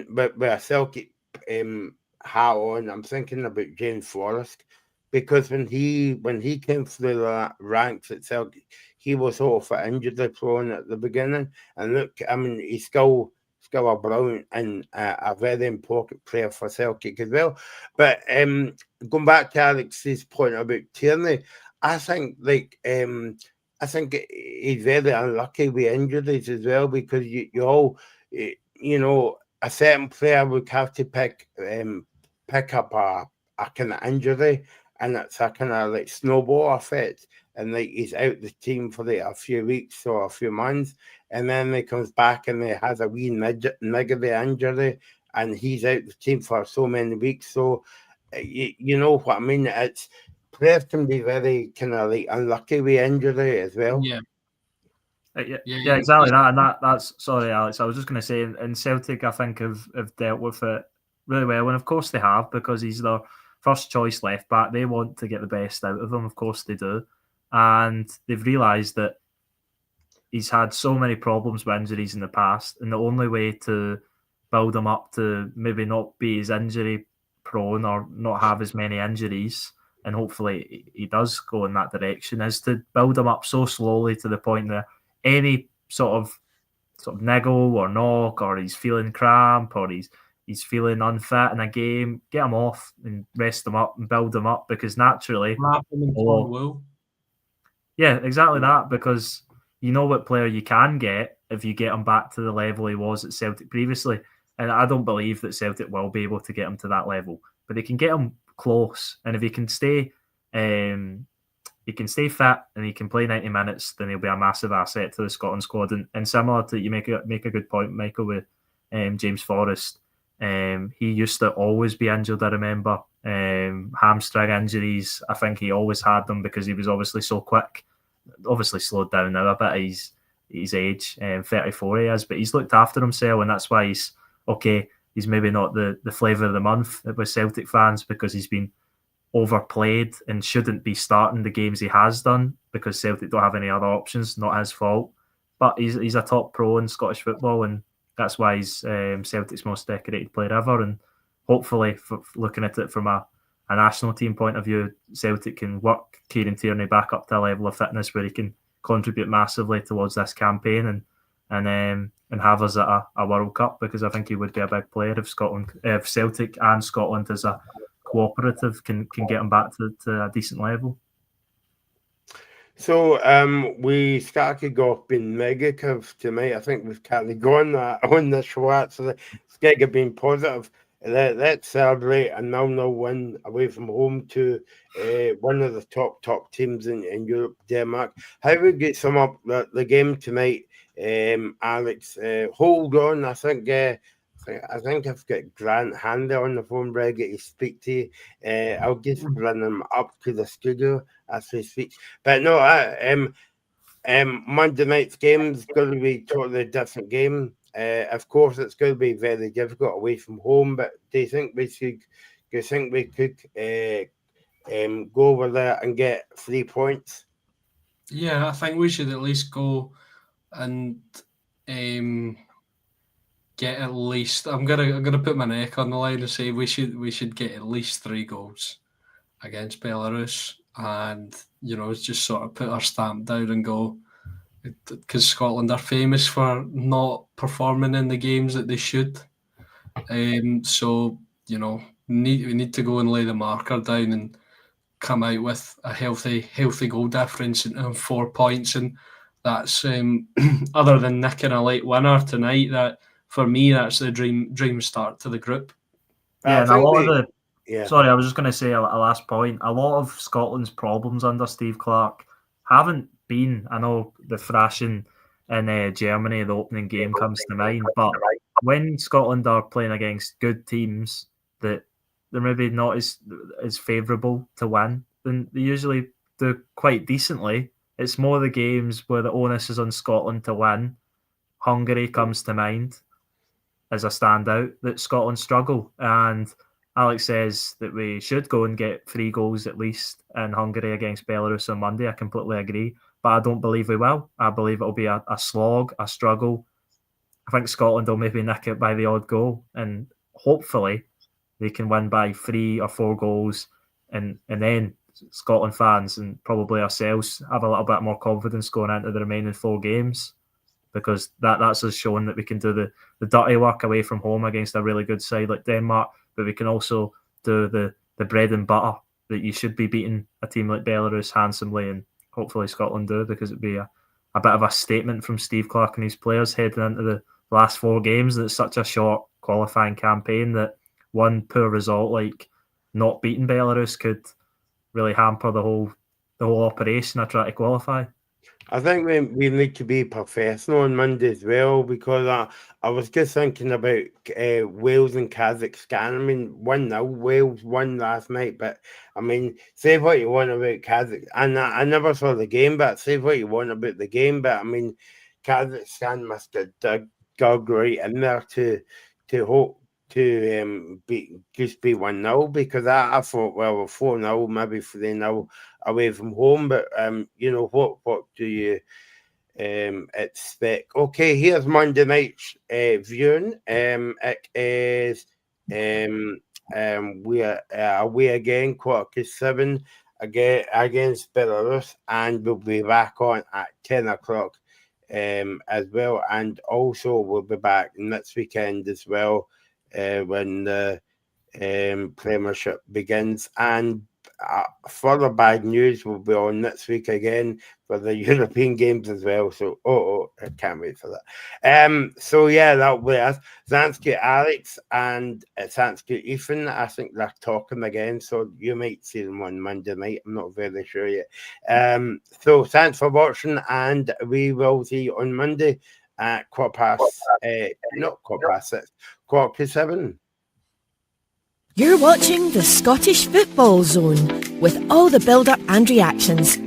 with a Celtic hat on. I'm thinking about James Forrest, because when he came through the ranks at Celtic, he was sort of injury prone at the beginning. And look, I mean, he's still a brilliant and a very important player for Celtic as well. But going back to Alex's point about Tierney, I think he's very unlucky with injuries as well, because a certain player would have to pick up a kind of injury, and it's a kind of like snowball effect, and like he's out the team for like a few weeks or a few months, and then he comes back and he has a wee niggly injury, and he's out the team for so many weeks. So you know what I mean? It's players can be very kind of like unlucky with injury as well. Yeah. Yeah, exactly that. And that's sorry, Alex. I was just going to say, in Celtic, I think have dealt with it really well, and of course they have, because he's their first choice left back. They want to get the best out of him, of course they do, and they've realised that he's had so many problems with injuries in the past, and the only way to build him up to maybe not be as injury prone or not have as many injuries, and hopefully he does go in that direction, is to build him up so slowly to the point that any sort of niggle or knock, or he's feeling cramp, or he's feeling unfit in a game, get him off and rest him up and build him up, because naturally, Yeah, exactly that, because you know what player you can get if you get him back to the level he was at Celtic previously. And I don't believe that Celtic will be able to get him to that level, but they can get him close. And if he can stay fit and he can play 90 minutes, then he'll be a massive asset to the Scotland squad. And similar to, you make a good point, Michael, with James Forrest. He used to always be injured, I remember. Hamstring injuries, I think he always had them because he was obviously so quick. Obviously slowed down now a bit at his age, 34 he is, but he's looked after himself, and that's why he's okay. He's maybe not the flavour of the month with Celtic fans because he's been overplayed and shouldn't be starting the games he has done because Celtic don't have any other options. Not his fault, but he's a top pro in Scottish football, and that's why he's Celtic's most decorated player ever. And hopefully, looking at it from a national team point of view, Celtic can work Kieran Tierney back up to a level of fitness where he can contribute massively towards this campaign and have us at a World Cup, because I think he would be a big player if Celtic and Scotland as a cooperative can get him back to a decent level. So we started off being negative tonight. I think we've carried on on the show. So it's getting being positive. Let's celebrate a 0-0 win away from home to one of the top teams in Europe, Denmark. How would you sum up the game tonight, Alex? Hold on, I think I've got Grant Hanley on the phone, ready to speak to you. I'll just bring him up to the studio as we speak. But no, Monday night's game is going to be a totally different game. Of course, it's going to be very difficult away from home. But do you think we could go over there and get 3 points? Yeah, I think we should at least go and get at least. I'm gonna put my neck on the line and say we should get at least 3 goals against Belarus, and just sort of put our stamp down and go, because Scotland are famous for not performing in the games that they should. So we need to go and lay the marker down and come out with a healthy goal difference and 4 points, and that's other than nicking a late winner tonight. That for me, that's the dream start to the group. Yeah, and a lot of sorry, I was just going to say a last point. A lot of Scotland's problems under Steve Clarke haven't been, I know the thrashing in Germany, the opening game comes to mind, but when Scotland are playing against good teams that they're maybe not as favourable to win, then they usually do quite decently. It's more the games where the onus is on Scotland to win. Hungary comes to mind as a standout that Scotland struggle, and Alex says that we should go and get 3 goals at least in Hungary against Belarus on Monday. I completely agree, but I don't believe we will. I believe it'll be a slog, a struggle. I think Scotland will maybe nick it by the odd goal, and hopefully they can win by 3 or 4 goals, and then Scotland fans and probably ourselves have a little bit more confidence going into the remaining 4 games, because that's us showing that we can do the dirty work away from home against a really good side like Denmark, but we can also do the bread and butter that you should be beating a team like Belarus handsomely, and hopefully Scotland do, because it'd be a bit of a statement from Steve Clarke and his players heading into the last 4 games. That it's such a short qualifying campaign that one poor result like not beating Belarus could really hamper the whole operation of trying to qualify. I think we need to be professional on Monday as well, because I was just thinking about Wales and Kazakhstan. I mean, 1-0, Wales won last night, but I mean, say what you want about Kazakhstan. And I never saw the game, but say what you want about the game, but I mean, Kazakhstan must have dug right in there to hope to be 1-0, because I thought, well, 4-0, maybe 3-0 away from home, but what do you expect? Okay, here's Monday night's viewing. It is we are away again, 7:15 against Belarus, and we'll be back on at 10 o'clock as well, and also we'll be back next weekend as well when the Premiership begins. And further bad news will be on next week again for the European games as well. So, I can't wait for that. So yeah, that'll be us. Zansky Alex and Zansky Ethan. I think they're talking again, so you might see them on Monday night. I'm not very sure yet. So thanks for watching, and we will see you on Monday at 6:15. You're watching the Scottish Football Zone with all the build-up and reactions.